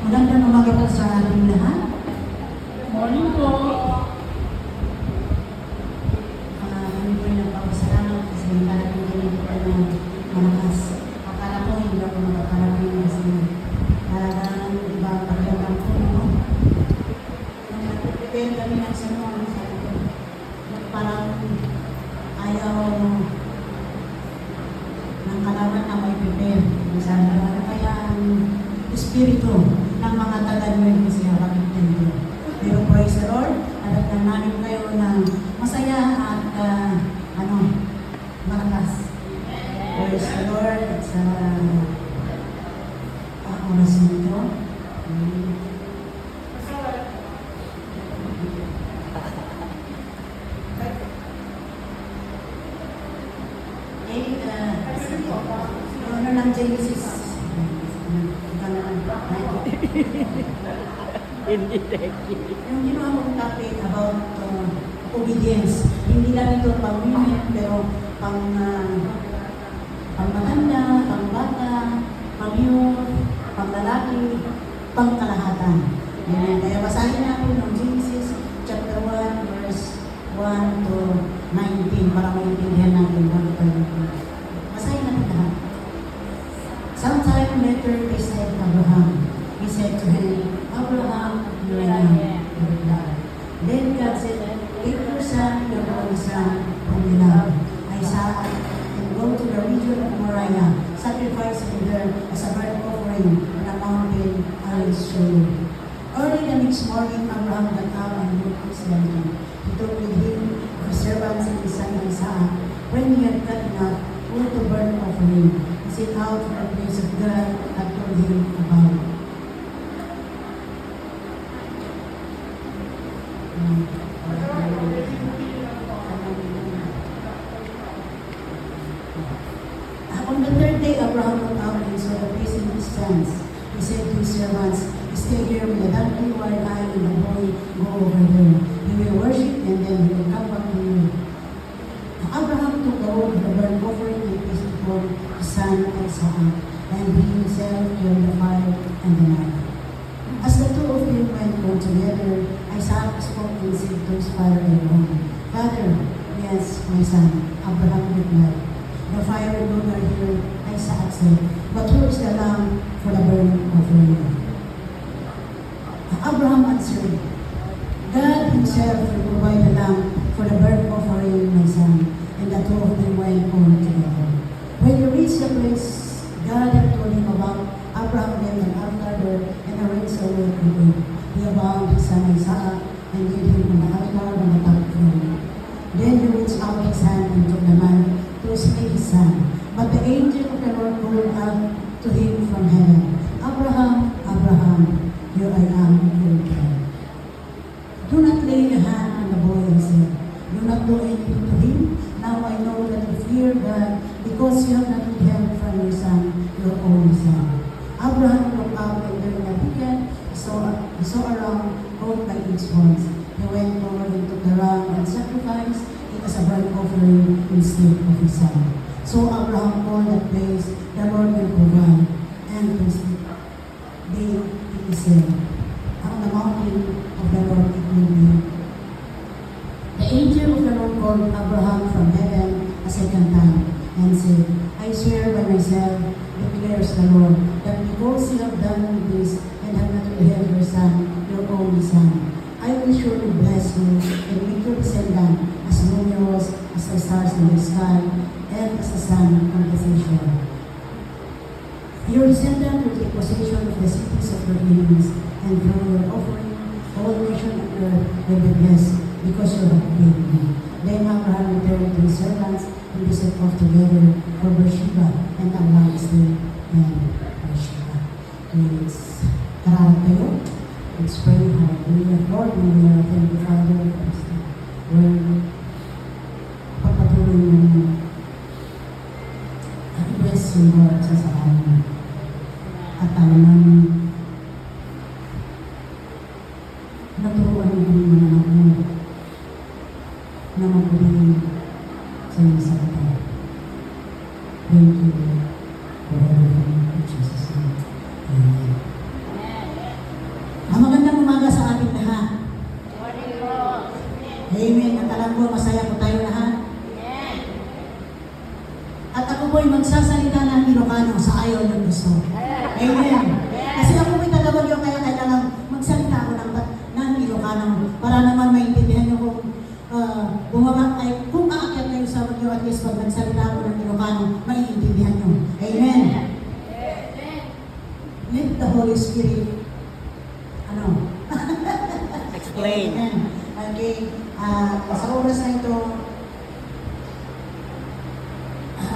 Magandang umaga po sa ating lahat. Morning po. Kami po yung nagpapasalamat kasi parating din po na malakas. Akala ko hindi ako makakarating kasi talagang iba ang pagkakang po. No? Nag-prepare kami ng sanon. Parang ayaw ng kalaban na may prepare. Sabi ko, ano kaya ang espiritu ng mga taga-Nueva Ecija bakit hindi? Pero praise the Lord, alam na namin kayo ng masaya at malakas. Praise the Lord at sa oras nito. Ano lang Genesis? Hindi teki. Yung ginawa kong topic about obedience. Hindi lang ito pang women, pero pang maganda, pang bata, pang youth, pang lalaki, pang kalahatan. Amen. Kaya basahin natin ng Genesis chapter 1, verse 1 to 19 para maintindihan natin what ito. Basahin natin lahat. Sometime later, they said Abraham. He said to him, Abraham, here I am. Then God said, take your son, your only son, whom you love, Isaac, and go to the region of Moriah, sacrifice him there as a burnt offering on a mountain I will show you. Early the next morning, Abraham got up and moved his donkey. He took with him his servants and his son Isaac. When he had cut enough wood to burn offering, he set out for the place of God and told him about. On the third day, Abraham went out and saw the place in distance. He said to his servants, stay here with the donkey while I and the boy go over there. He will worship and then he will come back to you. Abraham took the wood of the burnt offering and placed it for his son Isaac, and he himself killed the fire and the knife. As the two of them went on together, Isaac spoke and said to his father Abraham, Father, yes, my son, Abraham replied. The fire will no longer here, Isaac said, but who is the lamb for the burnt offering? Abraham answered, God himself will provide the lamb for the burnt offering, my son. And the two of them went on together. When they reached the place, God had told him about, Abraham built an altar there and arranged the wood with it. He bound his son Isaac and laid him on the altar on the top of him. Then he reached out his hand and took the knife to slay his son. But the angel of the Lord called out to him from heaven, Abraham, Abraham, here I am, he replied. Do not lay a hand on the boy, he said. Do not do anything to him. Now I know that you fear God because you have not withheld from your son, your only son. Abraham looked up and during the weekend, he saw a ram caught by its horns. He went forward and took the ram and sacrificed it as a burnt offering instead of his son. So Abraham called that place, the Lord will provide. And he said, on the mountain of the Lord it will be. The angel of the Lord called Abraham from heaven a second time and said, I swear by myself, declares the Lord, that because you have done this and have not withheld your son, your only son, I will surely bless you and make your descendant as numerous as the stars in the sky and as the sun on the seashore. Your descendant will take possession of the cities of your enemies, and through your offering, all nations on earth will be blessed because you have obeyed me. Then Abraham returned to his servants and they set off together for Beersheba, and Abraham stayed in Beersheba. Please, kararap kayo. Let's pray. Hallelujah. Lord, we are thank you, Father, for pagpatuloy mo ang bless you, Lord, sa saan. At naman, naturuan mo yung mga anak mo na mabuhay sa iyong salita. Thank you for everything in Jesus' name. Amen. magsasalita ng Ilocano sa ayaw ng gusto. Amen. Kasi ako may taga-Bagyo, kaya kailangan magsalita ako ng Ilocano para naman maintindihan niyo kung kung aakyat kayo sa Bagyo at least pag nagsalita ako ng Ilocano, maiintindihan niyo. Amen. Let the Holy Spirit Explain. Amen. Okay. Sa oras na ito,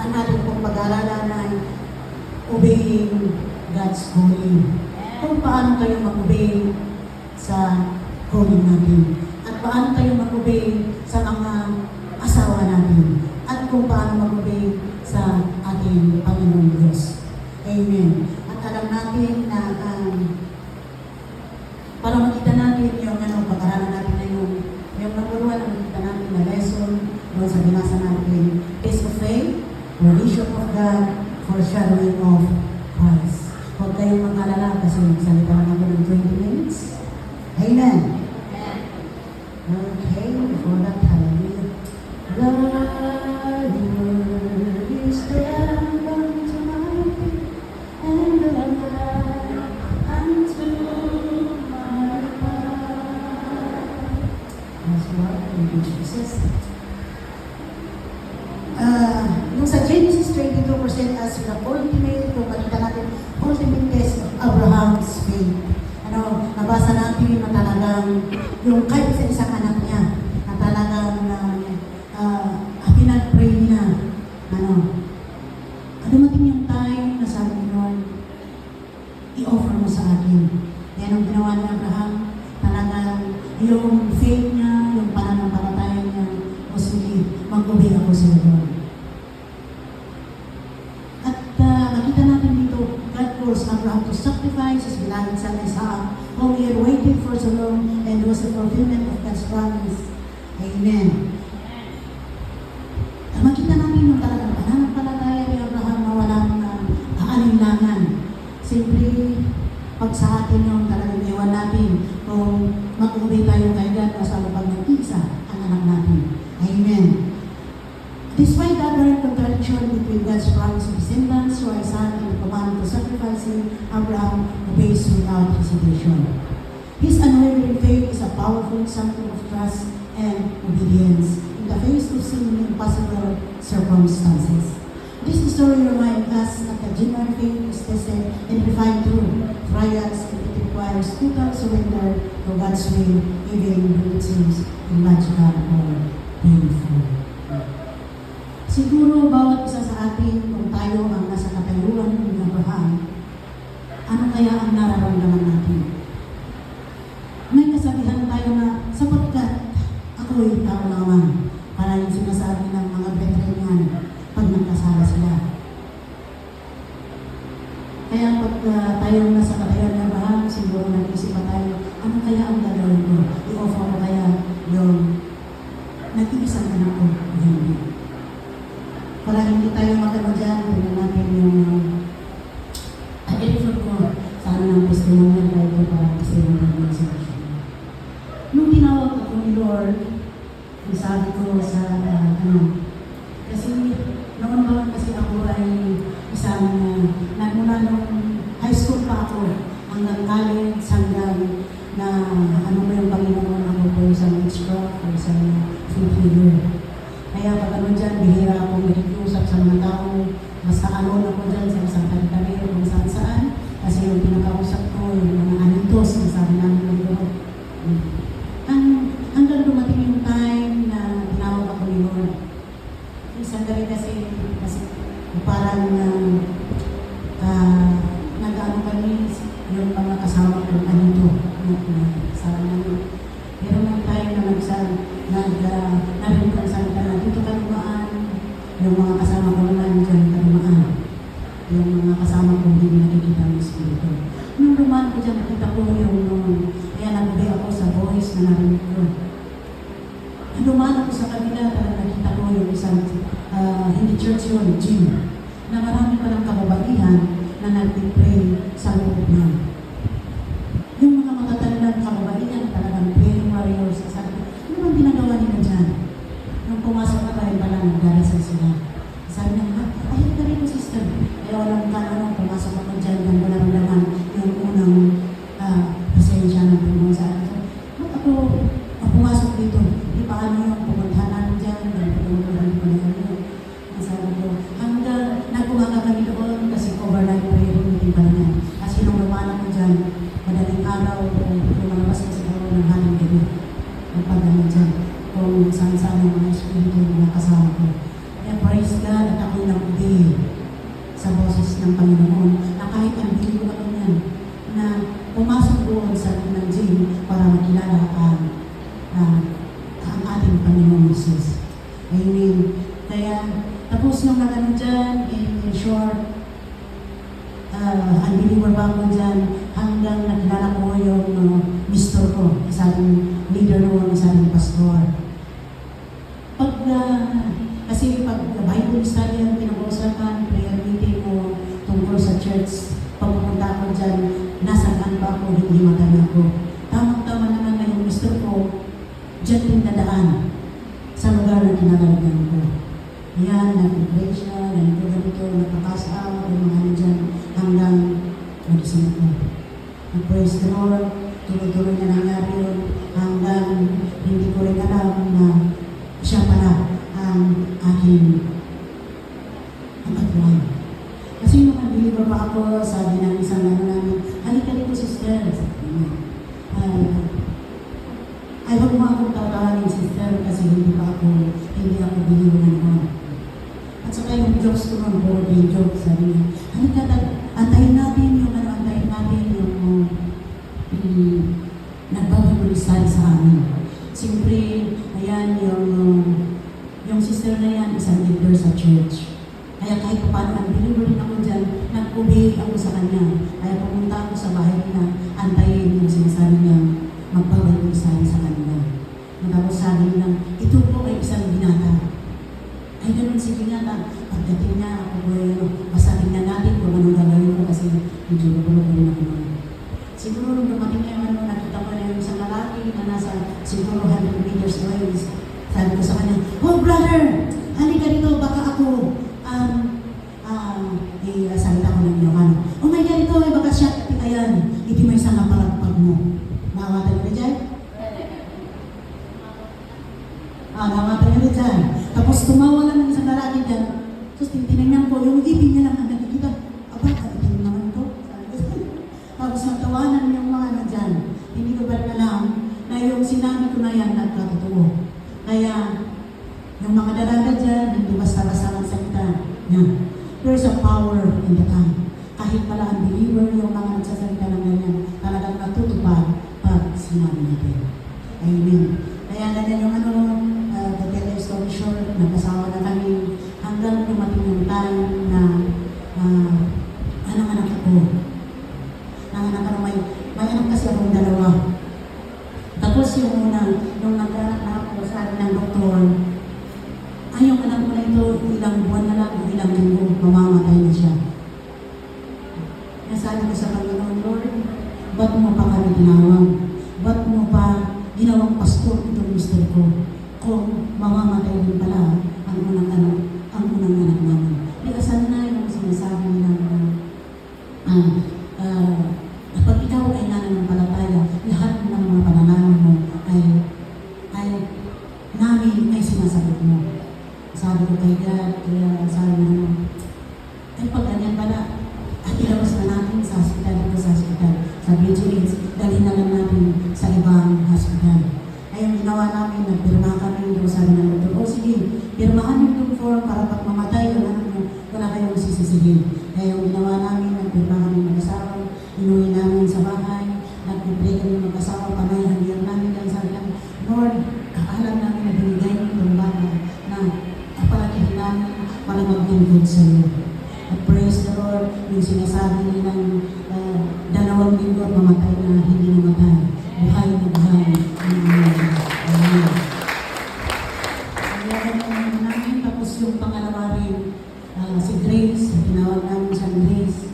ang natin pong pag-aaralan ay obeying God's calling. Kung paano tayo mag-obey sa calling natin. At paano tayo mag-obey sa mga asawa natin. At kung paano mag-obey sa ating Panginoong Diyos. Amen. At alam natin na para makita natin yung pag-aaralan natin na yung number 1 na makita natin na lesson doon sa binasa natin, is of faith, provision of God, foreshadowing of Christ. Huwag kayong mag-alala kasi magsalita lang ako ng 20 minutes. Amen. Okay, before that, hallelujah. The word is the lamp unto my feet, and the light unto my path. That's what thank you, Jesus. Yung sa Genesis 22% as the ultimate, kung makita natin, ultimate test of Abraham's faith. Nabasa natin na talagang yung kahit sa isang anak niya, na talagang pinag-pray niya, dumating yung time na sabi ni Lord, i-offer mo sa akin. Yan ang ginawa ni Abraham, talagang yung faith niya, yung pananampalataya niya, o sige, mag-obey ako sa Lord. Nakita natin dito, God calls Abraham to sacrifice his beloved son Isaac, whom he had waited for so long, and was the fulfillment of God's promise. Amen. Makita natin yung talagang pananampalataya ni Abraham na walang aalinlangan. Simply, pag sa atin yung talagang iwan natin, kung mag-obey tayo kay God, basta pag nag-isa ang anak natin. Amen. Despite the apparent contradiction between God's promise of descendants to Isaac and the command to sacrifice him, Abraham obeys without hesitation. His unwavering faith is a powerful example of trust and obedience in the face of seemingly impossible circumstances. This story reminds us that the genuine faith is tested and refined through trials, and it requires total surrender to God's will, even when it seems illogical or painful. Siguro bawat isa sa atin, kung tayo ang nasa katayuan ng Abraham, ano kaya ang nararamdaman natin? May kasabihan tayo na, sapagkat ako'y tao naman, para yung sinasabi ng mga veteran pag nagkasala sila. Kaya pag tayo nasa katayuan ng Abraham, siguro nag-isip pa tayo, ano kaya ang gagawin ko? I-offer ko kaya yung nag-iisang anak ko? Hindi. Para hindi tayo magano dyan, tingnan natin yung i-refer ko sana ng testimonial tayo para testimonial ng sitwasyon. Nung tinawag ako ni Lord, sabi ko sa kasi noon ba kasi ako ay isang mula nung high school pa ako hanggang college, hanggang na mo yung Panginoon ako po isang extra o isang fulfiller. Kaya pag dyan, bihira akong nakikiusap sa mga tao, basta alone ako dyan sa isang tabi-tabi o kung saan-saan, kasi yung pinakausap ko, yung mga anitos, na sabi namin ng Lord. Hanggang dumating yung time na tinawag ako ni Lord. Isang gabi kasi parang nag-ano kami, yung mga kasama ko, anito, sabi namin. Pero may time na narinig ang salita na dito kalumaan, yung mga kasama ko naman dyan kalumaan. Yung mga kasama ko hindi nakikita ng Espiritu. Nung dumaan ko dyan, nakita ko kaya nabigay ako sa voice na narinig ko. Nung dumaan ako sa kanila, nakita ko yung isang, hindi church yun, gym, na marami palang kababaihan na nag-pray sa loob niya. Yung mga matatandang kababaihan, talagang praying warriors, sabi ko, ano bang ginagawa nila dyan? Nung pumasok na tayo pala, nagdarasal sila. Sabi niya, ay, ka rin po si sa ng gym para makilala ang ating Panginoong Jesus. Amen. Kaya, tapos nung nagano dyan, in short, ang believer ba ko dyan, hanggang nakilala ko yung mister ko, isang leader noon, isang pastor. Kasi pag Bible study ang pinag-uusapan, prayer meeting mo tungkol sa church, pagpupunta ko dyan, nasaan ba ako, hindi matala ko. Tamang-tama naman na yung mister ko, dyan din nadaan sa lugar na kinalalagan ko. Ayan, nag-pray siya, ganito, nagpapass out, yung mga ano dyan, hanggang mag-isip ko. Nag-praise the Lord, tuloy-tuloy na nangyari yun, hanggang hindi ko rin alam na siya pala ang aking kapatid. Kasi nung nag-deliver pa ako, sabi ng isang ano namin, halika dito sister. Ay, wag mo akong tawarin sister kasi hindi ako biliwan noon. At saka yung jokes ko noon, puro yung jokes, sabi niya, halika, antayin natin yung nagbabagulisan sa amin. Siyempre, ayan, yung sister na yan, isang leader sa church. Kaya kahit paano, nag-deliver din ako dyan, nag-obey ako sa kanya. Kaya pumunta ako sa bahay na antayin yung sinasabi niya, magbabagulisan sa kanila. Tapos sabi niya, ito po ay isang binata. Ay, ganun sige nga, pagdating niya, masabi niya natin kung anong gagawin ko kasi medyo nagulo ko rin ako. Siguro nung dumating niya yung nakita ko na yung isang lalaki na nasa siguro 100 meters away. Sabi ko sa kanya, oh brother, halika dito, baka ako, salita ko ng Ilocano. Oh my God, ito, baka siya, ayan, hindi may isang napalagpag mo. Nakawatan mo na dyan? Nakawatan mo na dyan. Tapos tumawa lang ng isang lalaki dyan. Tapos tinignan ko, yung ibig niya lang ang nakikita. Aba, kaitin naman ito. Tapos natawanan yung mga na dyan. Hindi ko ba alam na yung sinabi ko na yan nagkatotoo. Kaya, yung mga dalaga dyan, hindi basta-basta ang salita. Yan. There's a power in the tongue. Kahit pala ang believer, yung mga nagsasalita ng ganyan, talagang natutupad pag sinabi natin. Amen. Kaya ganyan yung the better story short, nagkasawa na kami hanggang dumating yung time na anak-anak ako. Nanganak ako, may anak kasi akong dalawa. Tapos yung una, nung nag-anak na ako, sabi ng doktor, ay yung anak mo na ito, ilang buwan na lang, ilang linggo, mamamatay na siya. Nasabi ko sa Panginoon, Lord, ba't mo pa kami tinawag? Ba't mo pa ginawang pastor itong mister ko? Kung mamamatay din pala ang unang anak namin. Di asan na yung sinasabi nila kapag ikaw ay nananampalataya, lahat ng mga panalangin mo ay namin ay sinasagot mo. Sabi ko kay God, kaya sabi mo, ay pag ganyan pala, at ilabas na natin sa hospital, sa BGH, dalhin na lang natin sa ibang hospital. Ay yung ginawa namin, nagpirma kami, yung sabi ng doktor, o sige, pirmahan yung form para pag mamatay, wala kayong sisisihin. Kaya yung ginawa namin, nagpirma kami mag-asawa, inuwi namin sa bahay, nagpipray kami mag-asawa, panayhan namin, dahil sabi namin, Lord, alam namin na binigay mo itong bata na kapalakihin namin para mag-good sa iyo. At praise the Lord, yung sinasabi nilang 2 linggo at mamatay na hindi namatay. Buhay na buhay. Amen. Kaya namin, tapos yung pangalawa rin, si Grace, tinawag namin siya Grace.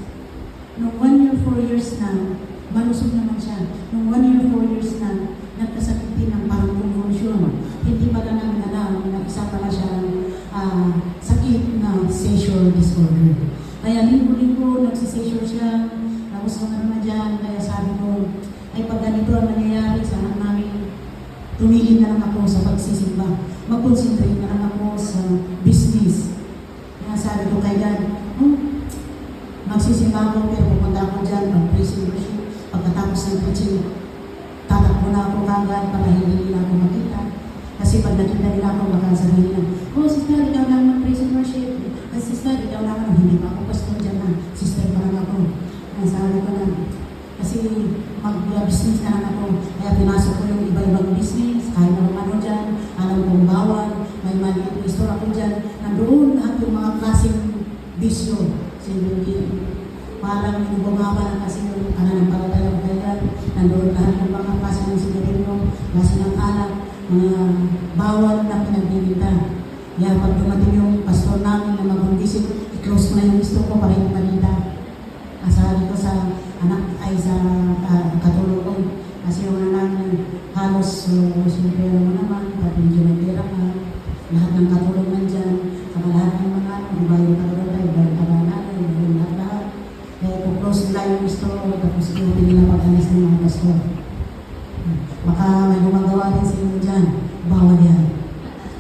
Nung 1 year, 4 years na, malusog naman siya. Nung 1 year, 4 years na, nagkasakit din ng parang convulsion. Hindi pala namin alam na isa pala siya sakit na seizure disorder. Kaya linggo-linggo nagsiseizure siya. Tapos kung ano na dyan, kaya sabi ko, ay pag ganito ang nangyayari sa anak namin, tumili na lang ako sa pagsisimba. Mag-concentrate na lang ako sa business. Kaya sabi ko kay God, magsisimba ako pero pupunta ako dyan, mag-praise and worship. Pagkatapos ng preaching, tatakbo na ako kagad para hindi nila ako makita. Kasi pag nakita nila ako, baka sabihin nila, oh sister, ikaw lang mag-praise and worship. Sister, ikaw lang hindi pa ako pastor dyan na. Sister pa lang ako. Ang sabi ko lang, kasi mag-business na lang ako. Kaya pinasok ko yung iba-ibang business, kahit na ano dyan, alam kong bawal, may maliit na store ako dyan. Nandoon lahat yung mga klaseng bisyo. Sige, parang bumaba na kasi yung pananampalataya ko kaya nandoon lahat yung mga klase ng sigarilyo, klase ng alak, mga bawal na pinagbibinta. Kaya pag dumating yung pastor namin na mag-visit, i-close ko na yung gusto ko para yung malita. Sabi ko sa anak ay sa katulong ko. Kasi yung anak halos siyempre mo naman, pati medyo may pera ka, lahat ng katulong nandyan, saka lahat ng mga iba yung katulong tayo, iba yung kabanaan, iba yung lahat. Kaya i-close nila yung gusto ko, tapos hindi nila pag-alis ng mga pastor. Baka may gumagawa din sa inyo dyan, bawal yan.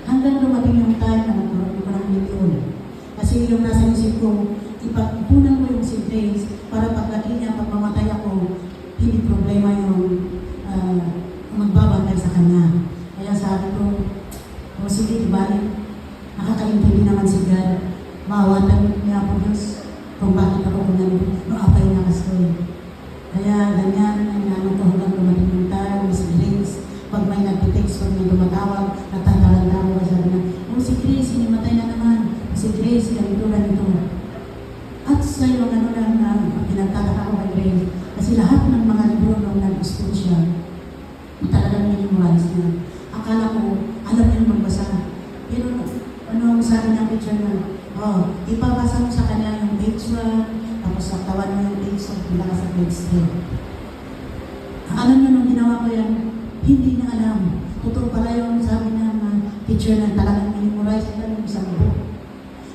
Hanggang dumating yung time na magkaroon ko ng milyon. Kasi yung nasa isip ko, ipunan ko yung si Grace para pagdating niya, pag mamatay ako, hindi problema yung magbabantay sa kanya. Kaya sabi ko, o sige, ibalik. Nakakaintindi naman si God. Mawatan niya ako Diyos kung bakit ako maapay na kastoy. Kaya ganyan, ano ko hanggang dumating yung time, si Grace, pag may nag-text, pag may tumatawag, natatalanda ko, sabi na, si Grace, hinimatay na naman. Si Grace, ganito. At sa iyo, ano lang na pinagtataka ko kay Grace, kasi lahat ng mga libro nung nag-school siya, talagang minimalize niya. Akala ko, alam niya magbasa. Pero ano sabi ng teacher na, ipabasa mo sa kanya yung page 1, tapos saktawan mo yung page 2, pila ka sa page 3. Alam niyo, nung ginawa ko yan, hindi niya alam. Totoo pala yung sabi ng teacher na talagang minimalize niya yung isang book.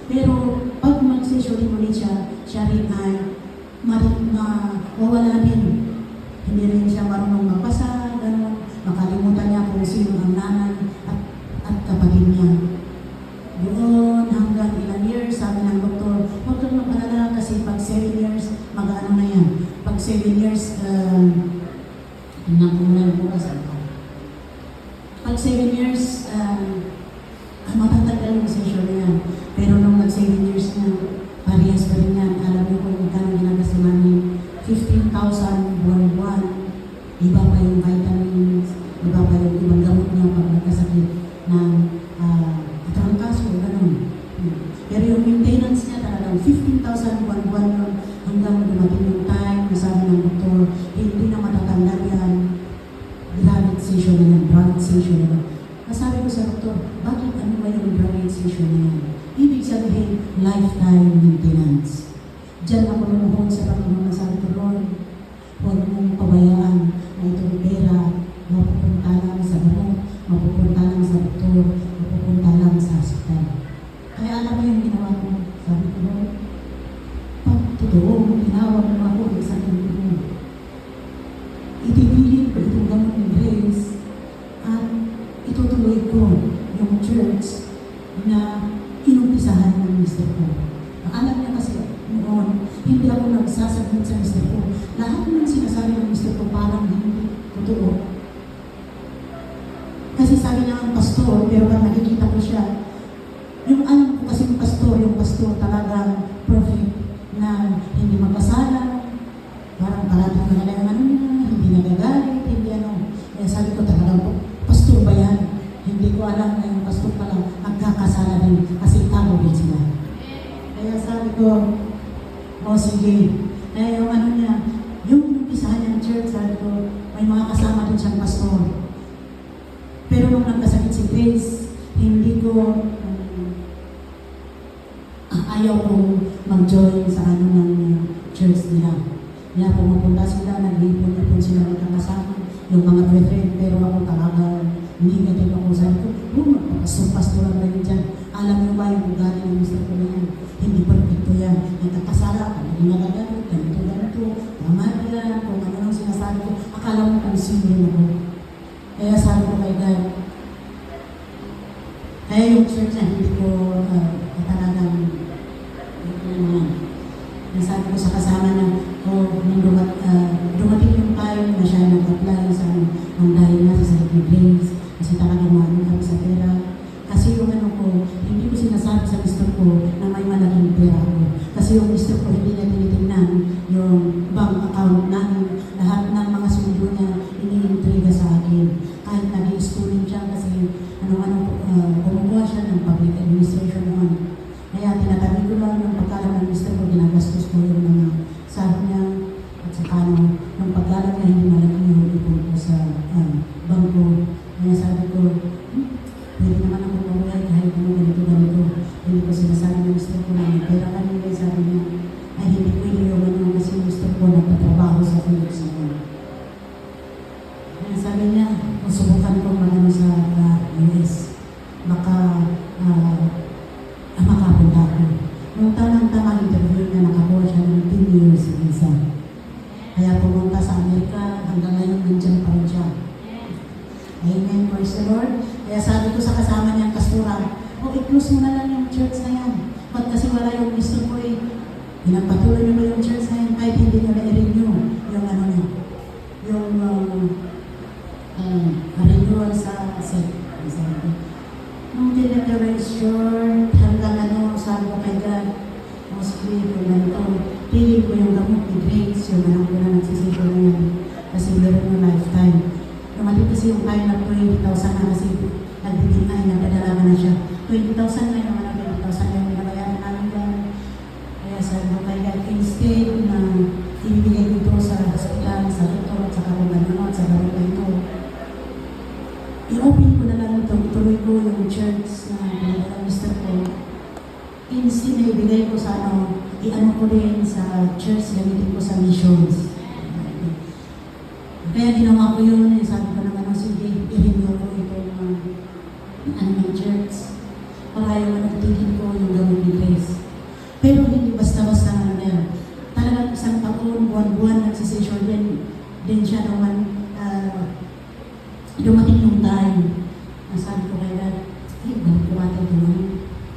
Pero pag mag-session ulit siya rin ay mawala din. Hindi rin siya marunong magbasa, gano'n. Makalimutan niya kung sino ang nanay at kapatid niya. Doon hanggang ilang years, sabi ng doktor, huwag kang magpalala kasi pag 7 years, mag-ano na yan. Pag 7 years, nakunan ko kasi ako. Pag 7 years, matatagal yung session na yan. Pero nung nag-7 years na, parehas pa rin yan. Alam niyo kung magkano ginagasta namin, 15,000 buwan-buwan. Iba pa yung vitamins, iba pa yung ibang gamot niya pag nagkasakit ng trangkaso, gano'n. Pero yung maintenance niya talagang 15,000 buwan-buwan yun hanggang dumating yung time na sabi ng doktor, hindi na matatanda yan. Gravid session na yan, gravid session na yan. Nasabi ko sa doktor, bakit ano ba yung gravid session na yan? Ibig sabihin, lifetime maintenance. Diyan ako lumuhod sa Panginoon na sabi ko, Lord, huwag mong pabayaan na itong pera, mapupunta lang sa gamot, mapupunta lang sa doktor, mapupunta lang sa hospital. Kaya alam mo yung ginawa ko, sabi ko, Lord, pag totoo, tinawag mo ako sa tingin mo. Itipilit ko itong gamot ni Grace at itutuloy ko yung church na inumpisahan ng mister ko. Alam niya kasi noon, hindi ako nagsasagot sa mister ko. Lahat ng sinasabi ng mister ko parang hindi totoo. Kasi sabi niya ang pastor, pero pag nakikita ko siya, yung alam ko kasi yung pastor talagang perfect na hindi magkasala, parang parating na lang ano niya, hindi nagagalit, hindi ano. Kaya sabi ko talagang, pastor ba yan? Hindi ko alam na yung pastor pala nagkakasala din kasi tao din sila. Kaya sabi ko, sige. Kaya yung ano niya, yung umpisahan niyang church, sabi ko, may mga kasama din siyang pastor. Pero nung nagkasakit si Grace, hindi ko, ayaw kong mag-join sa ano ng church nila. Kaya pumupunta sila, nag-ipon sila magkakasama, yung mga brethren, pero ako talaga, negative ako. Sabi ko, magpapastor-pastoran ba yun dyan? Alam niyo ba yung ugali ng mister ko na yan? Hindi perfecto yan. Nagkakasala, hindi nagagalit, ganito, tama yan, kung ano lang sinasabi ko, akala mo kung sino ako. Kaya sabi ko kay God, kaya yung church na hindi ko talagang nasabi ko sa kasama na nung dumating yung time na siya nag-apply sa ang dahil na sa sakit ni Grace kasi talagang maano kami sa pera. Kasi yung ano ko, hindi ko sinasabi sa mister ko na may malaking pera ako. Kasi yung mister ko hindi niya tinitingnan yung bank account namin, lahat ng mga paano nung paglalagay hindi malaki yung ipon ko sa bangko. Kaya sabi ko, pwede naman ako mabuhay kahit ganito. Hindi ko sinasabi ng gusto ko na may pera kanina. Sabi niya, ay hindi pwede yung ano kasi gusto ko nagtatrabaho sa Philips ngayon. Kaya sabi niya, subukan ko magano sa US. Baka makapunta ako. Nung tamang interview niya, nakakuha siya ng 10 years visa. Kaya pumunta sa Amerika, hanggang ngayon nandiyan pa rin siya. Amen, praise the Lord. Kaya sabi ko sa kasama niyang kastura, i-close mo na lang yung church na yan. Ba't kasi wala yung gusto ko pinagpatuloy niyo ba yung church na yan kahit hindi niyo na-renew yung ano niya, yung renewal sa set. Nung tinag-register, hanggang sabi ko kay God, mostly kung ganito, pili ko yung gamot ni Grace, yung anak ko na nagsisipon na yan, kasi meron yung lifetime. Dumating kasi yung time na 20,000 na kasi nagbibig na, nagdadalaga na siya. 20,000 na yung 20,000 na yung pinabayaran namin yan. Kaya sabi ko kay God, instead na ibigay dito sa hospital, sa doktor, sa karungan sa gamot na ito, i-open ko na lang ito, tuloy ko yung church na gusto ko. Instead na ibigay ko sa i-ano ko din sa church, gamitin ko sa missions. Kaya ginawa ko yun, sabi ko naman, sige, i-renew ko itong ng church. Para yung nagtigil ko yung gamot ni Grace. Pero hindi basta-basta na yan. Talagang isang taon, buwan-buwan, nagsisession din siya naman. Dumating yung time. Sabi ko kay God, ganit ko natin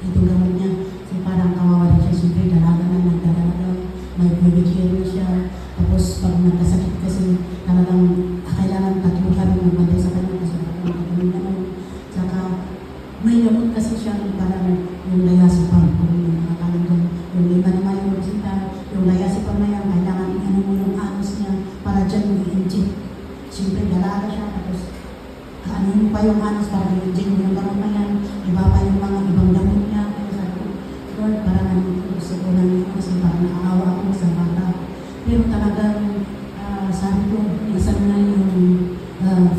itong gamot niya. Kasi parang kawawa rin siya. Siyempre, dalaga na, nagdalaga. May pubic hair na siya. Tapos, pag nagkasakit kasi, talagang kailangan tatlo ka rin magbantay sa kanya. Kasi nakakalimutan na nun. Saka, may gamot kasi siya parang yung layasipang. Kung nakakalangan. Yung iba naman yung magsita. Yung layasipang na yan, kailangan ano mo yung anus niya para dyan yung i-inject. Siyempre, dalaga siya. Tapos, ano pa yung anus para i-inject mo yung gamot na yan. Iba pa yung mga ibang gamot niya. Kaya sabi ko, Lord, parang gusto ko lang yun kasi parang nakaawa ako sa bata. Pero talagang, sabi ko, isan na yung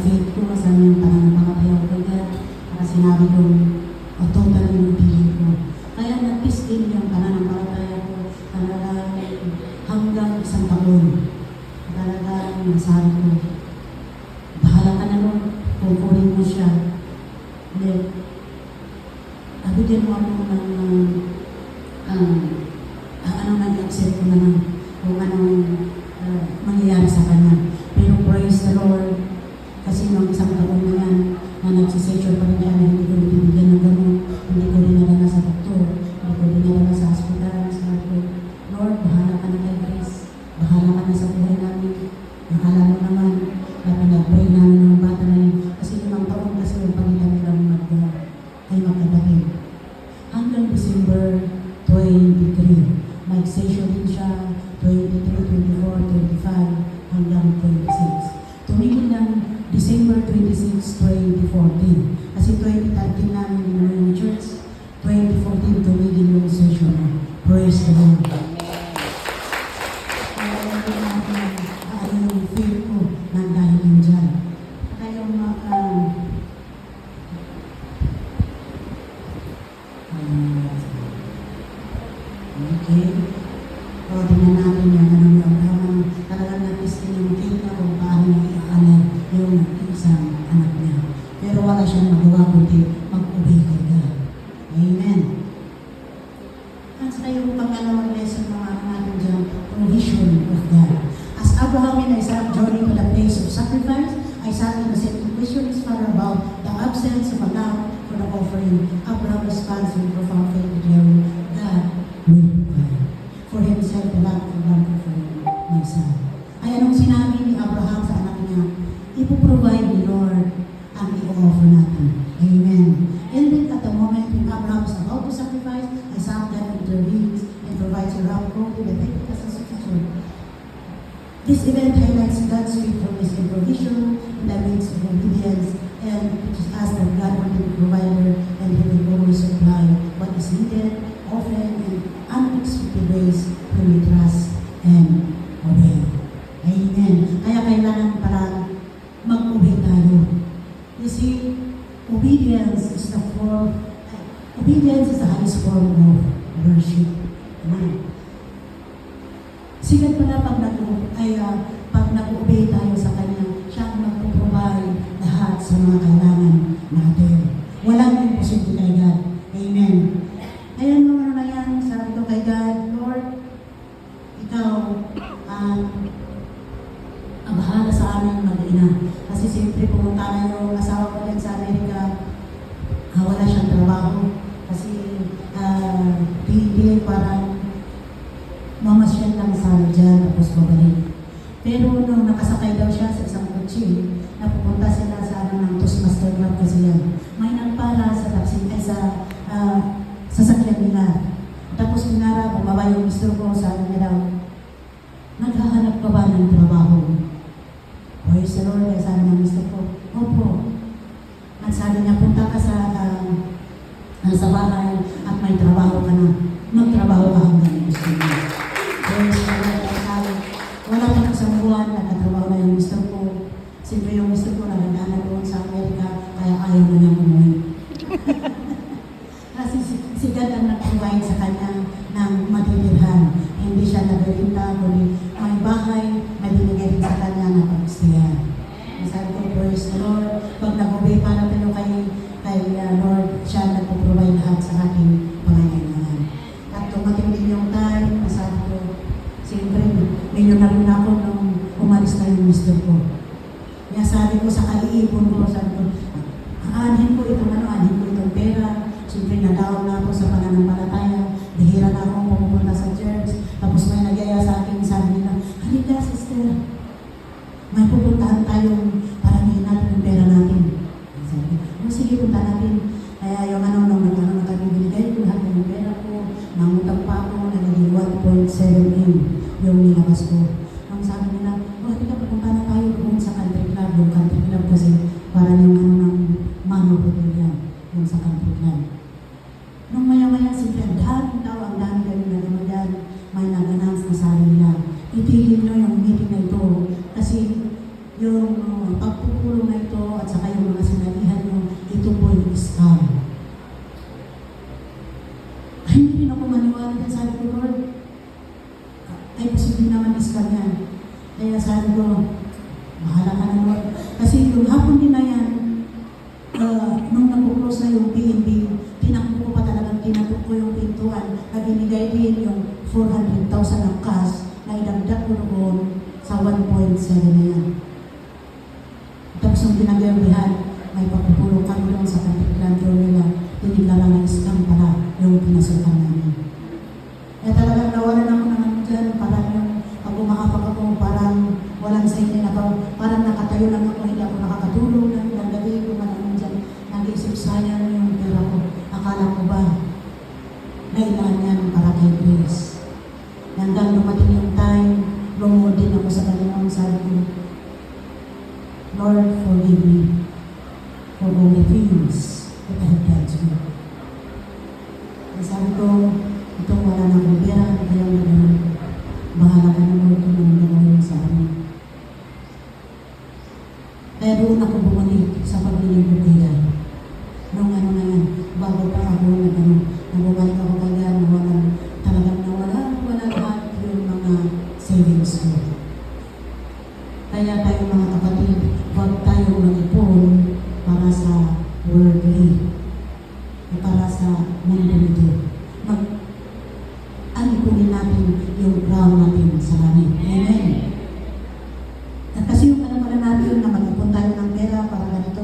faith ko, isan yung pananampalataya ko kaya sinabi ko, total yung pili ko. Kaya nag-peace din yung pananampalataya ko talagang hanggang isang taon. Talagang sabi ko, bahala ka na nun, kukunin mo siya. Then, bigyan mo ako ng nag-accept ko na lang kung anong mangyayari sa kanya. Pero praise the Lord, kasi nung isang taon na yan, na nagsisession pa rin siya na hindi ko binibigyan ng gamot, hindi ko dinadala sa doktor, hindi ko dinadala sa hospital. Sabi ko, Lord, bahala ka na kay Grace. Bahala ka na sa buhay namin. Bahala mo naman na pinag-pray namin ng bata na yun. Kasi 5 taon kasi yung pagitan nilang ay magkadakil. Hanggang December 23, nag-session din siya 23, 24, 25, hanggang 26. Tumigil ng December 26, 2014. Kasi 2013 namin yung church, 2014 tumigil yung session na. Praise the Lord. Kaya yung feel ko nagdahil din dyan. Kaya yung okay. O, tingnan natin yung talagang napistin yung kita kung paano i-alay yung isang anak niya. Pero wala siyang magawa kundi mag-obey kay God. Amen. At sa yung pangalawang lesson ng natin dyan, provision of God. As Abraham and Isaac journey to the place of sacrifice, Isaac in the same question is far about the absence of a lamb for the offering. Abraham responds with profound faith, declaring, God will provide for himself a lamb for my son. Ay anong sinabi ni Abraham sa anak niya? Ipoprovide ni Lord ang i-offer natin. Amen. And then at the moment when Abraham is about to sacrifice, Isaac then intervenes and provides a ram for him and take it as a substitute. This event highlights God's faithfulness and provision in the midst of obedience, and teaches us that God will be the provider and He will always supply what is needed, often in unexpected ways when we trust and obey. Obedience is the highest form of worship. Amen. Sigat pala pag nag-obey tayo sa Kanya, siya ang magpo-provide lahat sa mga kailangan natin. Walang imposible kay God. Amen. Kaya nung ano na yan, sabi ko kay God, Lord, Ikaw ang bahala sa amin mag-ina. Kasi siyempre pumunta na yung asawa ko din sa Amerika, wala siyang trabaho. Kasi hindi parang mamasyal lang sana dyan, tapos babalik. Pero nung nakasakay daw siya sa isang kotse, napupunta sila sa ng Toastmaster Club kasi yan. May nagpara sa taxi, sa sasakyan nila. Tapos pinara, bumaba yung mister ko, sabi niya daw, naghahanap ka ba ng trabaho? Praise the Lord, kaya sabi ng mister ko, opo. At sabi niya, punta ka sa bahay at may trabaho ka na. Magtrabaho ka hanggang gusto mo. Praise the Lord, kaya sabi, wala pa isang buwan, nagkatrabaho na yung mister ko. Siyempre yung mister ko, nagandaan doon sa Amerika, kaya ayaw na niyang umuwi. Kasi si God ang nag-provide sa kanya ng matitirhan. Hindi siya nagalinta, kundi may bahay, may binigay din sa kanya na pag-istihan. Sabi ko, praise the Lord, pag nag-obey pa natin kay Lord, siya nag-provide lahat sa ating pangangailangan. At tumating din yung time, sabi ko, siyempre, medyo na rin ako nung umalis na yung mister ko. Kaya sabi ko sa kaiipon ko, sabi ko, aanhin ko itong pera. Siyempre, nadaon na ako sa pananampalataya. Bihira na akong pumupunta sa church. Tapos may nagyaya sa akin, sabi nila, halika sister, may pupuntahan tayong paramihin natin yung pera natin. Sabi ko, sige, punta natin. Kaya yung nung kami binigay ko, lahat ng pera ko, nangutang pa ako, nagiging 1.7M yung nilabas ko. Ang sabi nila, halika, pupunta na tayo doon sa country club. Yung country club kasi parang yung ng mano ko yan, yung sa country club. Nung maya-maya sila, ang dami kami na gano'n dyan, may nag-announce na sabi nila, itigil nyo yung meeting na ito kasi yung pagpupulong na ito at saka yung mga sinalihan nyo, ito po yung scam. Ay, hindi rin ako maniwala dyan, sabi ko, Lord, ay posible naman scam yan. Kaya sabi ko, bahala ka na Lord. Kasi yung hapon din na yan, nung napuklose na yung PNB, tinakbo ko pa talagang tinakbo ko yung pintuan na binigay din yung 400,000 ng cash na idagdag ko noon sa 1.7 na yan. Tapos yung pinagabihan, may pagpupulong kami doon sa kantiklando nila, tiniglara ng scam pala yung pinasukan namin. Kaya talagang nawalan ako naman dyan, parang yung pag umakapag ako, parang walang sign na ako, parang nakatayo lang ako, hindi ako nakakatulog ng gabi ko naman dyan. Nag-isip sayang yung pera ko. Akala ko ba, nailaan yan para kay Grace. Hanggang dumating yung time, lumuod din ako sa Panginoon, sabi ko, Lord, forgive me for all the things that I have done to you. Sabi ko, itong wala na akong pera, kaya nagawin ko. Bahala ka naman ito nang nagawin sa amin. Kaya doon ako bumalik sa paglilingkod nila. Nung ano na yan, bago pa ako nabumalik ako kaya talagang nawala lahat yung mga savings ko. Kaya tayo mga kapatid, huwag tayong mag-ipon para sa worldly, para sa mundo nito. Ipunin natin yung ground natin sa langit. Amen. At kasi yung pala natin na mag-ipon tayo ng pera para ganito,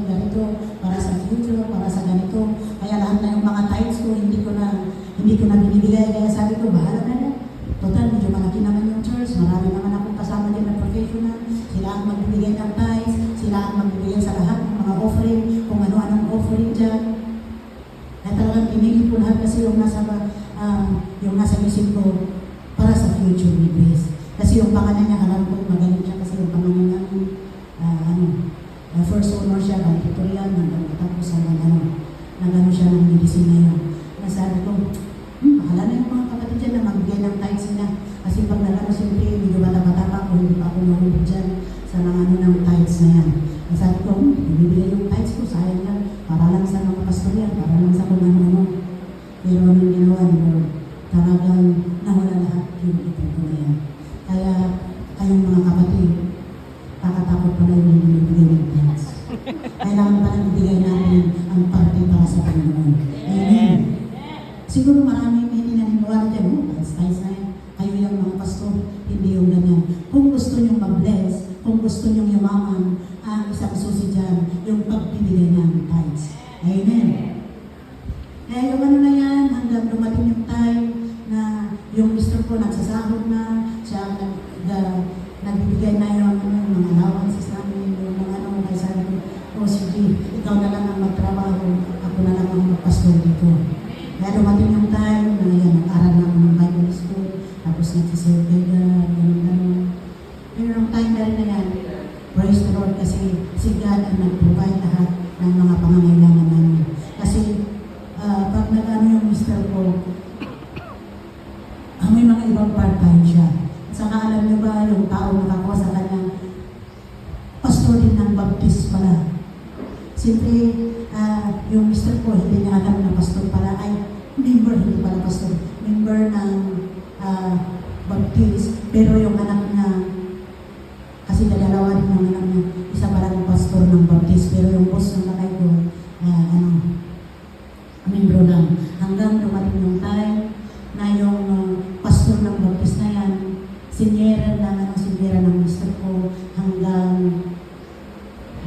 para sa future, para sa ganito. Kaya lahat na yung mga tithes ko, hindi ko na binibigay. Kaya sabi ko, bahala na yan. Total, medyo malaki naman yung church. Marami naman akong kasama din na professional. Sila ang magbibigay ng tithes. Sila ang magbibigay sa lahat ng mga offering. Kung ano-anong offering dyan. At talagang pinili ko lahat kasi yung nasa isip ko para sa future ni Grace. Kasi yung pangalan niya, alam ko magaling siya kasi yung pangalan niya, first owner siya, tutorial, tapos nagano siya ng medicine na yun. Nasabi ko, bahala na yung mga kapatid dyan na magbigay ng tithes nila. Kasi pag nagano siyempre, medyo bata-bata pa ako, hindi pa ako nahulog dyan sa mga ng tithes na yan. Nasabi ko, ibibigay yung tithes ko, sayang yan, para lang sa mga pastor yan, para lang sa kung ano-ano. mga kapatid, kakatakot pa na yung binibigay ng Diyos. Kailangan pa nang ibigay natin ang parte para sa Panginoon. Amen. Siguro maraming hindi naniniwala dyan, tayo na yan. Kayo yung mga pastor, hindi yung ganyan. Kung gusto nyong mag-bless, kung gusto nyong yumaman, ang isang susi dyan, yung pagbibigay ng tithes. Amen. Kaya yung ano na yan, hanggang dumating yung time na yung mister ko nagsasahod na, siya nagbibigay na yung mga allowances namin, yung mga ano, kaya sabi ko, oh sige, ikaw na lang ang magtrabaho, ako na lang ang magpastor dito. Kaya dumating yung time na yan, nag-aral na ako ng Bible school, tapos nagsiserve kay God, gano'n. Pero yung time na rin na yan, praise the Lord kasi si God ang nag-provide lahat ng mga pangangailangan namin. Kasi pag nag-ano yung mister ko, may mga ibang part-time siya. Saka alam niyo ba, yung tao nakakuha sa kanya, pastor din ng baptist pala. Siyempre, yung mister ko, hindi niya alam na pastor pala, ay member, hindi pala pastor, member ng baptist, pero yung anak niya, kasi dalawa rin yung anak niya, isa pala ng pastor ng baptist, pero yung boss ng lakay ko, membro lang. Hanggang dumating yung time na yung pastor ng baptist na yan, sinyera ng mister ko, hanggang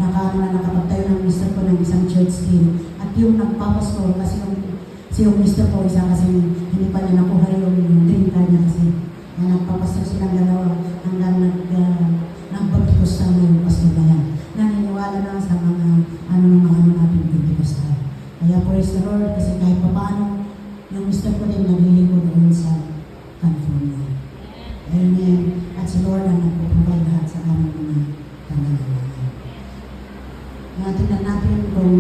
nakapagtayo ng mister ko ng isang church team. At yung nagpapastor, kasi yung mister ko, isa kasi hindi pa niya nakuha yung green card niya kasi nagpapastor silang dalawa hanggang nagbaptikusta na yung pastor na yan. Naniniwala na sa mga ano natin baptikusta. Kaya praise the Lord kasi kahit pa paano, yung mister ko din naglilingkod doon sa California. Amen. At si Lord ang nagpo-provide lahat sa aming mga pangangailangan. Tingnan natin kung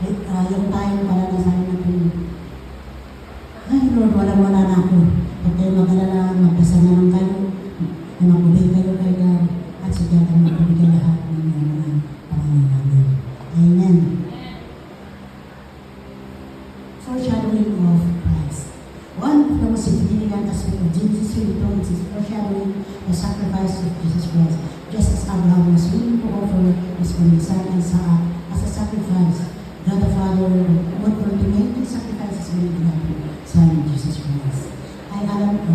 yung time para na sa natin, ay Lord, wala na ako. Huwag kayo mag-alala, magdasal na lang kayo, na mag-ubay kayo kay God, at si God ang magbibigay lahat ng mga pangangailangan. Amen. Foreshadowing of Christ. One of the most significant aspects of Jesus' return is foreshadowing the sacrifice of Jesus Christ. Just as Abraham was willing to offer his only son Isaac as a sacrifice, God the Father would ultimately sacrifice his only begotten Son, Jesus Christ. I alam ko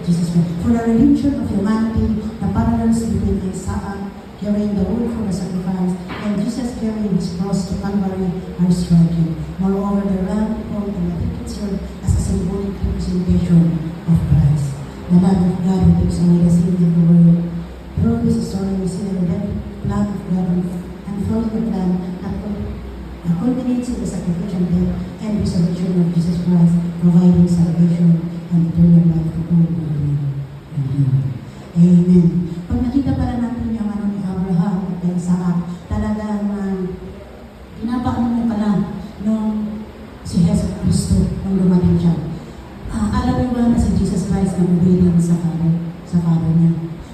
Jesus Christ. For the redemption of humanity, the parallels between Isaac carrying the wood for the sacrifice and Jesus carrying his cross to Calvary are striking. Moreover, the lamb called and the ticket served as a symbolic representation of Christ. The Lamb of God who takes away the sin of the world. Through this story, we see the redemptive plan of God unfolding the plan that culminates in the sacrificial death and resurrection of Jesus Christ, providing salvation and eternal life to all who believe in Him. Amen. Pag nakita pala natin yung ni Abraham at kay Isaac, talagang pinapaano niya pala nung si Jesus Cristo nung dumating siya. Alam niyo ba na si Jesus Christ na obedient sa Father niya?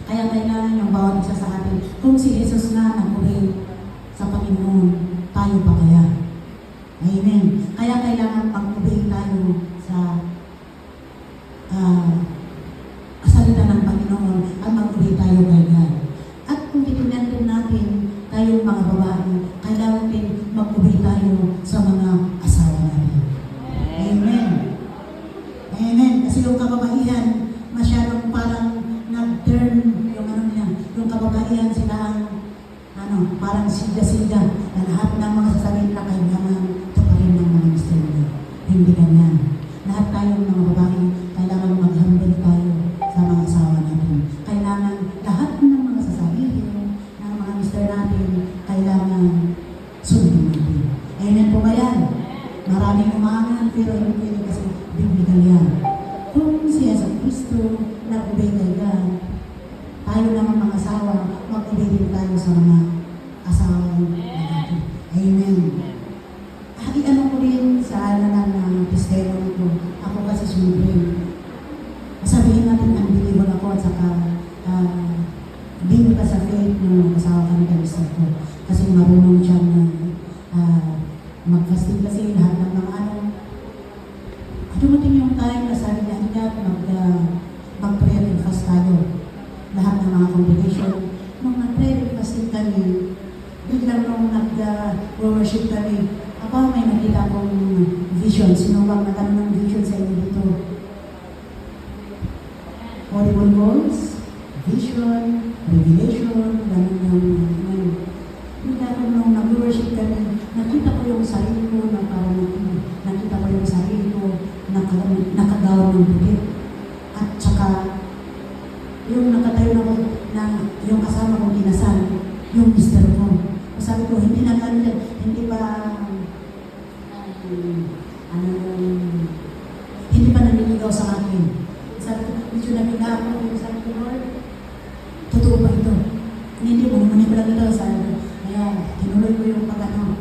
Kaya kailangan yung bawat isa sa atin, kung si Jesus na nag-obey sa Panginoon, tayo pa kaya? Amen. Kaya kailangan pag-obey tayo sa salita ng Panginoon at mag-obey tayo kay God. At kung titignan din natin, tayong mga babae, kailangan din mag-obey tayo sa mga asawa natin. Amen. Amen. Kasi yung kababaihan, masyadong parang nag-turn yung kababaihan sila ang parang siga-siga na lahat ng mga sasabihin na kailangan tuparin ng mga mister nila. Hindi ganyan. Lahat tayong mga babae, kailangan mag-humble tayo sa mga asawa natin. Kailangan lahat ng mga sasabihin ng mga mister natin, kailangan sundin natin. Amen po ba yan? Maraming umangan, pero hindi pwede kasi biblical yan. Kung si Jesus Cristo nag-obey kay God, tayo naman mga asawa, mag-obey din tayo sa mga asawa natin. Amen. Ano ko rin sa testimony ko, ako kasi sumubrin. Sabihin natin, unbelievable ako at saka hindi pa sa faith ng asawa kami kamisar ko. Kasi marunong siya na mag-fasting kasi lahat ng mga dumating yung time na sabi niya, mag-prayer and fast tayo. Lahat ng mga congregation. Nung nag-prayer fasting kami, biglang nung nag-worship kami, may nakita akong vision. Sino bang nagkaroon ng vision sa inyo dito? Audible goals, vision, revelation, ganun yung bigla ko nung nag-worship kami, nakita ko yung sarili ko na parang nakita ko yung sarili ko nakagawa ng bukit. At saka, yung nakatayo na ko na yung kasama kong kinasal, yung mister ko. Sabi ko, hindi na gano'n yan, hindi pa hindi pa naniligaw sa akin. Sabi ko, medyo nabiga ako, sabi ko, Lord, totoo ba ito? Hindi mo, naman lang ito, sabi ko. Kaya, tinuloy ko yung pag-ano.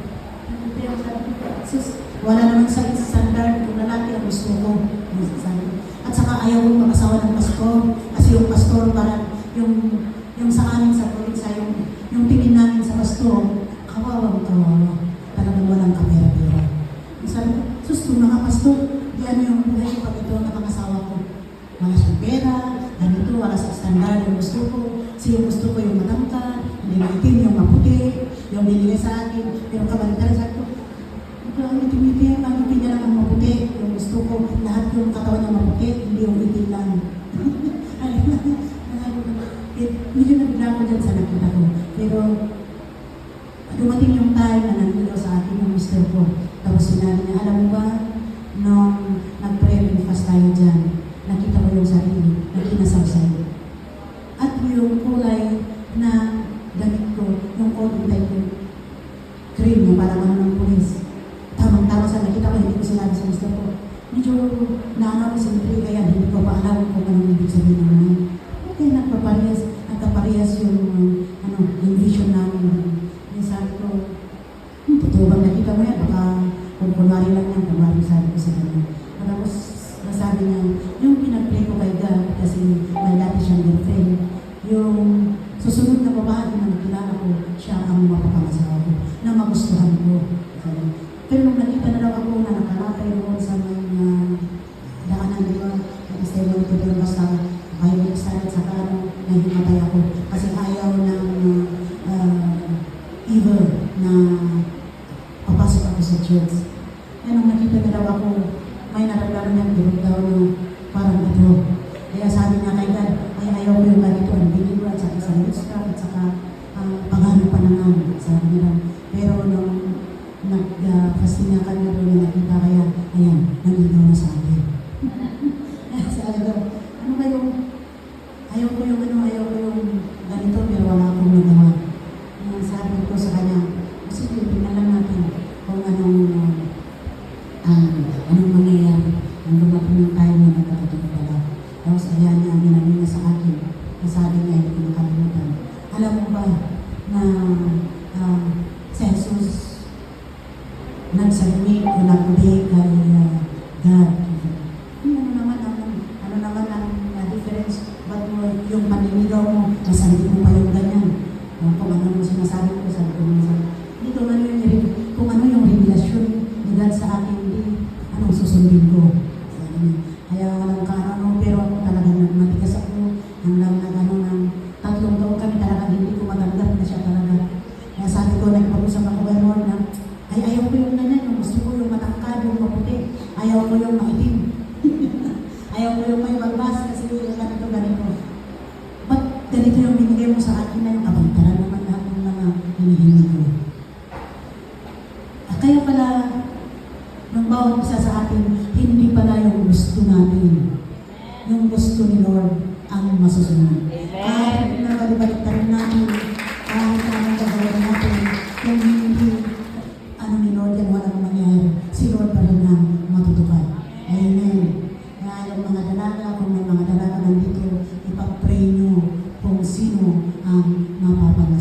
Pero sabi ko, sis, wala naman sa standard, kung lalaki ang gusto ko. Sabi ko. At saka ayaw kong makasawa ng pastor, kasi yung pastor parang yung sa amin sa probinsya, yung tingin namin sa pastor, kawawa. Talagang walang kapera-pera. Sabi ko, sus, kung mga pastor, di ano yung buhay ko pag ito ang nakangasawa ko. Wala siyang pera, ganito, wala sa standard yung gusto ko. Kasi yung gusto ko yung matangkad, hindi maitim, yung maputi, yung binigay sa akin, pero kabalitan sa ko, ito ang itim-itim, ang itim niya lang ang maputi, yung gusto ko, lahat yung katawan niya maputi, hindi yung itim lang. Medyo nabigla ko dyan sa nakita ko. Pero, dumating yung time na nandito sa akin yung mister ko. Tapos sinabi niya, alam mo ba, nung nag-prayer and fast tayo dyan, nakita ko yung sarili, na kinasal sa'yo. At yung kulay na damit ko, yung old type ko, cream niya, parang ano ng pulis. Tamang-tama sa nakita ko, hindi ko sinabi sa mister ko. Medyo naano ko sa mitri, kaya hindi ko pa alam kung anong ibig sabihin naman. Okay, nagkaparehas yung, yung vision namin. Yung sabi ko, totoo bang nakita mo yan? Baka kung kunwari lang yan, kunwari sabi ko sa kanya. Tapos, nasabi niya, yung pinag-pray ko kay God, kasi may dati siyang girlfriend, yung susunod na babae na nakilala ko, siya ang mapapakasawa ko, na magustuhan ko. Pero nung nakita na daw ako na nakalakay doon sa mga daanan, di ba? Nag-stay ko doon basta kayo excited sa kano, nahimatay ako. Kasi ayaw ng evil na papasok ako sa church. Kaya nung nakita na daw ako, may nararamdaman niya, durog daw na parang ito. Kaya sabi niya kay God, ay ayaw ko yung ganito, ang binigro at saka sa witchcraft at saka pagano pa naman, sabi niya. Pero nung nag-fasting nga kanya doon, nakita kaya, ayan, nandito na sa akin. Sabi ko, ano ba yung, ayaw ko yung ganito, pero wala akong nagawa. Sabi ko sa kanya, sige, tingnan lang natin kung anong mangyayari. Ang dumating ng tayo na nagkakatulog pala. Tapos ayan niya, ginamit niya sa akin. Nasabi niya, hindi ko nakalimutan. Alam mo ba na si Jesus nag-submit o nag-obey kay God? Ano naman ang difference? Ba't mo yung paninigaw mo, nasabi mo pa yung ganyan? Kung ano mo sinasabi ko, sabi ko naman. Dito kung ano yung revelasyon ni God sa akin, anong susundin ko? Kaya walang kaano, pero ako talaga matigas ako. Hanggang ng 3 taon kami talaga hindi ko matanggap na siya talaga. Kaya sabi ko, nagpag-usap ako kay Lord na, ay ayaw ko yung ganyan, yung gusto ko yung matangkad, yung maputi. Ayaw ko yung maitim. Ayaw ko yung may magbas kasi ganito. Ba't ganito yung binigay mo sa akin na yung kabantaran naman lahat ng mga hinihingi ko? Kaya pala, nung bawat isa sa atin, hindi pala yung gusto natin. Yung gusto ni Lord ang masusunod. Kahit nabalibalitan natin, kahit anong gagawin natin, yung hindi, ni Lord yan, walang mangyari. Si Lord pa rin ang matutupad. Amen. Kaya yung mga dalaga, kung may mga dalaga nandito, ipag-pray nyo kung sino ang mapapangalan.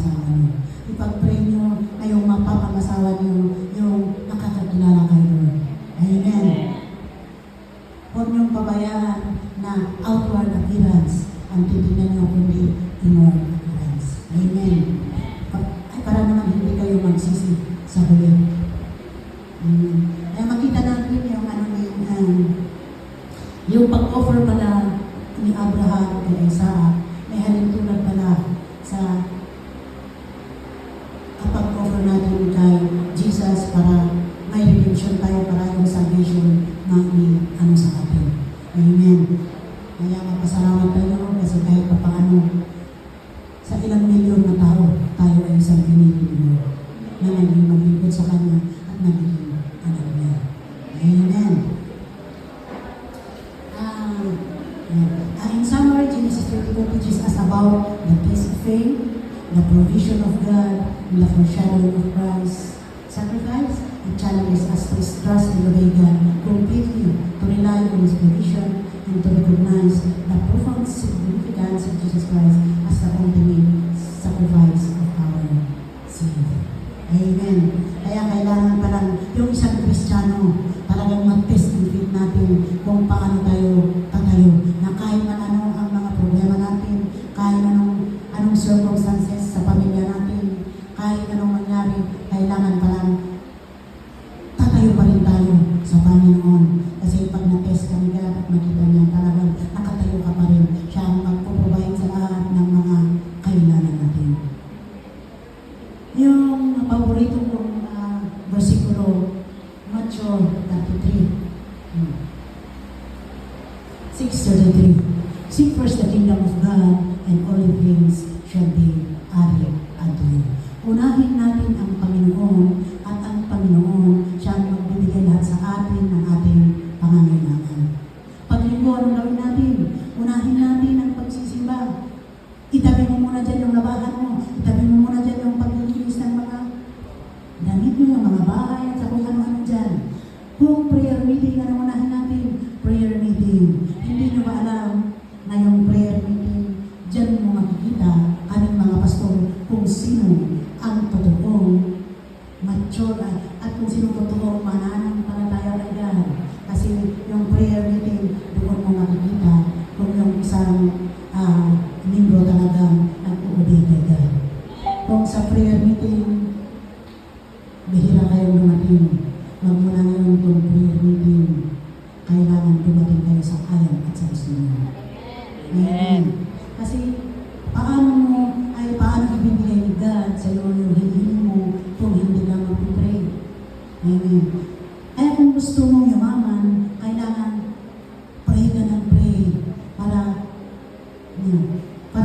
sa ilang milyon na tao, tayo ay isang pinili niyo na naging maglingkod sa Kanya at naging anak niya. Amen. In summary, Genesis 32 teaches us about the test of faith, the provision of God, and the foreshadowing of Christ's sacrifice. It challenges us to trust and obey God completely, to rely on His provision, and to recognize the profound significance of Jesus Christ as the ultimate sacrifice of our sin. Amen. Kaya kailangan palang yung isang Kristiyano talagang mag-test yung faith natin kung paano tayo tatayo. Na kahit man ano ang mga problema natin, kahit anong circumstances sa pamilya natin, kahit anong mangyari, kailangan palang tatayo pa rin tayo sa Panginoon. Kasi pag na-test kami ka at makita niya, talagang nakatayo ka pa rin. Siya ang magpuprovide sa lahat ng mga kailangan natin. Yung paborito kong versikulo, Matthew 6:33. Seek first the kingdom of God, and all things shall be added unto you. Unahin natin ang Panginoon, at ang Panginoon siya ang magbibigay lahat sa atin ng ating pangangailangan. Paglinggo, anong gawin natin? Unahin natin ang pagsisimba. Itabi mo muna dyan yung labahan mo. Itabi mo muna dyan yung paglilinis ng mga damit nyo, yung mga bahay, at sa kung ano-ano dyan. Kung prayer meeting, ano unahin natin? Prayer meeting. Hindi nyo ba alam na yung prayer meeting, dyan mo makikita kaming mga pastor kung sino ang totoong mature at kung sino totoong mananampalataya kay God. Kasi yung prayer meeting, doon mo makikita kung yung isang membro talagang nag-uubay kay God. Kung sa prayer meeting, bihira kayong dumating. Huwag mo na ngayon kung prayer meeting, kailangan dumating kayo sa ayan at sa gusto niyo. Amen. Kasi paano ibibigay ni God sa iyo yung hinihingi mo kung hindi ka mag-pray? Amen. Kaya kung gusto mong yumaman, kailangan pray ka ng pray para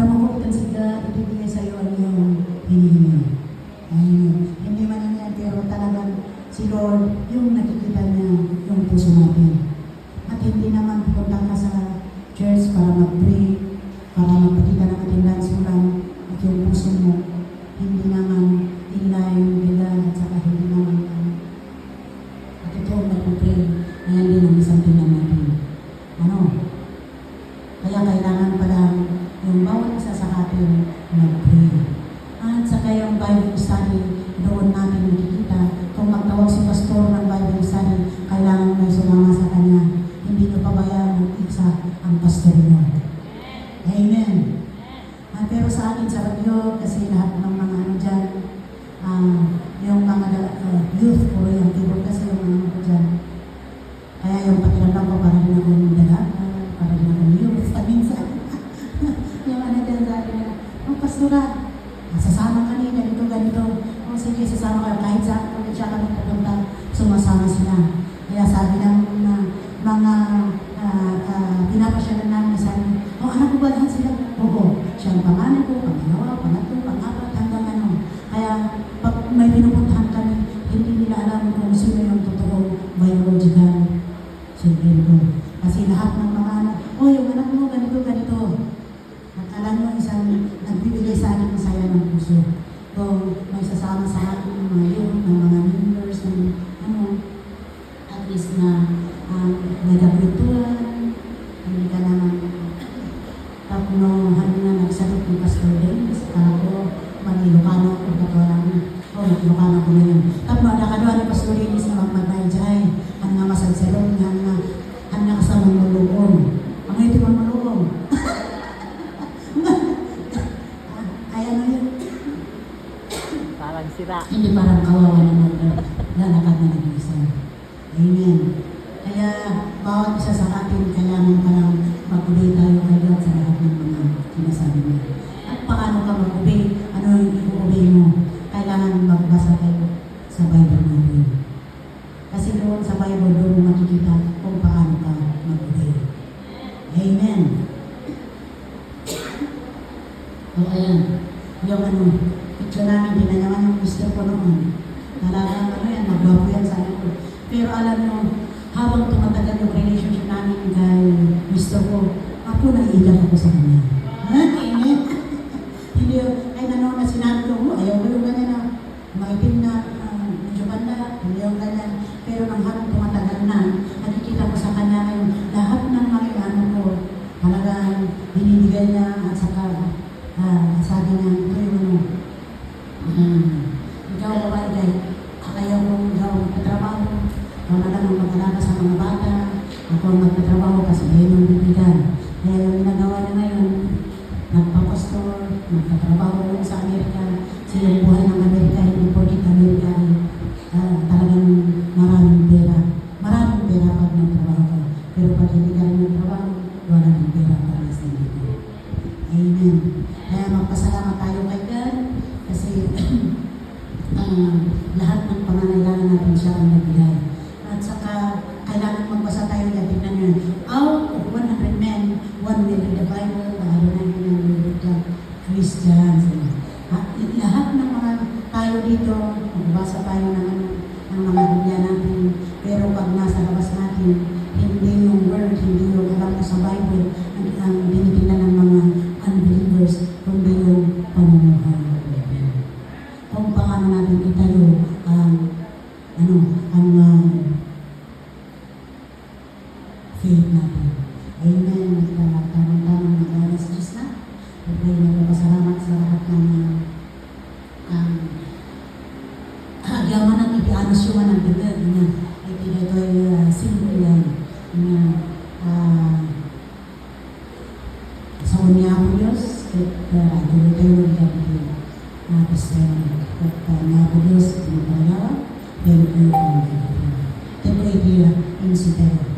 makulit ka sa God, ibibigay sa iyo ang iyong hinihingi. Amen. Hindi man yan, pero talagang si Lord, yung nakikita niya yung puso natin. At hindi naman pupunta ka sa church para mag-pray, para magpakita ng attendance mo lang at yung puso mo. Hindi naman in-line nila at saka hindi naman at ito mag-pray. Ayan din ang isang tingnan natin. Kaya kailangan pala yung bawat isa sa atin mag-pray. At saka yung Bible study, doon natin makikita kung magtawag si pastor ng Bible study, kailangan may sumama sa kanya. Hindi nyo pabayaan ng isa ang pastor nyo. Amen. Pero sa akin sa radyo, kasi lahat ng mga dyan, yung mga youth ko, yung keyboard kasi yung mga ko dyan. Kaya yung pakiramdam ko, parang din ako yung dalaga, parang din ako youth. Minsan, yung dyan sa akin, pastora, sasama ka niya, ganito. Sige, sasama ka, kahit saan kung siya kami pupunta, sumasama sila. Kaya sabi ng mga pinapasyalan namin, sabi, anak ko ba lahat sila? Oo, siya ang pangalan ko, pangalawa, pangatlo, pangapat, hanggang ano. Kaya pag may pinupuntahan kami, hindi nila alam kung sino yung totoong biological children ko. Kasi lahat ng mga anak, yung anak mo, ganito. At alam mo, isang nagbibigay sa akin ng saya ng puso. Kung may sasama sa akin ng mga yun, ng mga members, ng at least na nagkakulturan, hindi ka naman tapnohan na nagsagot ng Pastor Dennis, ako, mag-Ilocano ko ba ito lang, mag-Ilocano ko na yun. Tapno, nakadwa ni Pastor Dennis na magmagay-jay, ang nga masagsalong, ang nga kasamang malubong. Ang ito man malubong. Ay, ano yun? Parang sira. Hindi parang kawawa naman lalakad na nag-isa. Amen. Kaya bawat isa sa atin kailangan palang mag-obey tayo kay God sa lahat ng mga sinasabi niya. At paano ka mag-obey? Ano yung i-obey mo? Kailangan magbasa tayo sa Bible natin. Kasi doon sa Bible, doon mo makikita kung paano ka mag-obey. Amen. O ayan. yung ano, picture namin, pinanyaman yung mister ko noon. Talagang ano yan, magbago yan sa ko. Pero alam mo, habang tumatagal yung relationship namin kay mister ko, ako naiiyak ako sa kanya. Ha? Amen? Hindi yun, ay nanoon na sinabi ko, "Oh, ayaw ko yung ganyan na maitim na medyo banda, hindi yung ganyan." Pero nang habang tumatagal na, nakikita ko sa kanya ngayon, lahat ng mga ano ko, talagang binibigay niya at saka sabi niya, ito yung ano, ikaw babae guys, ayaw ko ikaw magpatrabaho, ikaw na lang ang mag-alaga sa mga bata, ako ang magpatrabaho kasi ayun ang bibigyan. Kaya yung ginagawa niya ngayon, nagpapastor, nagpatrabaho rin sa Amerika, siya buhay ng Amerika, hindi po dito Amerika, talagang maraming pera. Maraming pera pag nagtrabaho ka. Pero pag hindi ka rin nagtrabaho, wala ng pera para sa dito. Amen. Kaya magpasalamat tayo kay God kasi lahat ng pangangailangan natin siya ang nagbigay. At saka, kailangan magbasa tayo na tignan nyo. Out of 100 men, one will read the Bible, ano na yung Christians. Lahat ng mga tayo dito, magbasa tayo ng mga Biblia natin. Pero pag nasa labas natin, hindi yung word, hindi yung alam mo sa Bible, ang tinitingnan ng mga unbelievers, kundi yung pamumuhay. Kung paano natin itayo ang faith natin. Amen. Tamang-tamang mag-alas Diyos na. Pagpray na po pasalamat sa lahat ng agyaman ng ipianos yung ng bigay niya. Ito ay simple yan. Sa unya po Diyos, at tuloy tayo magkakit kasi nga po Diyos, pinapagawa, pero po yung magkakit. Ito po ay insidero.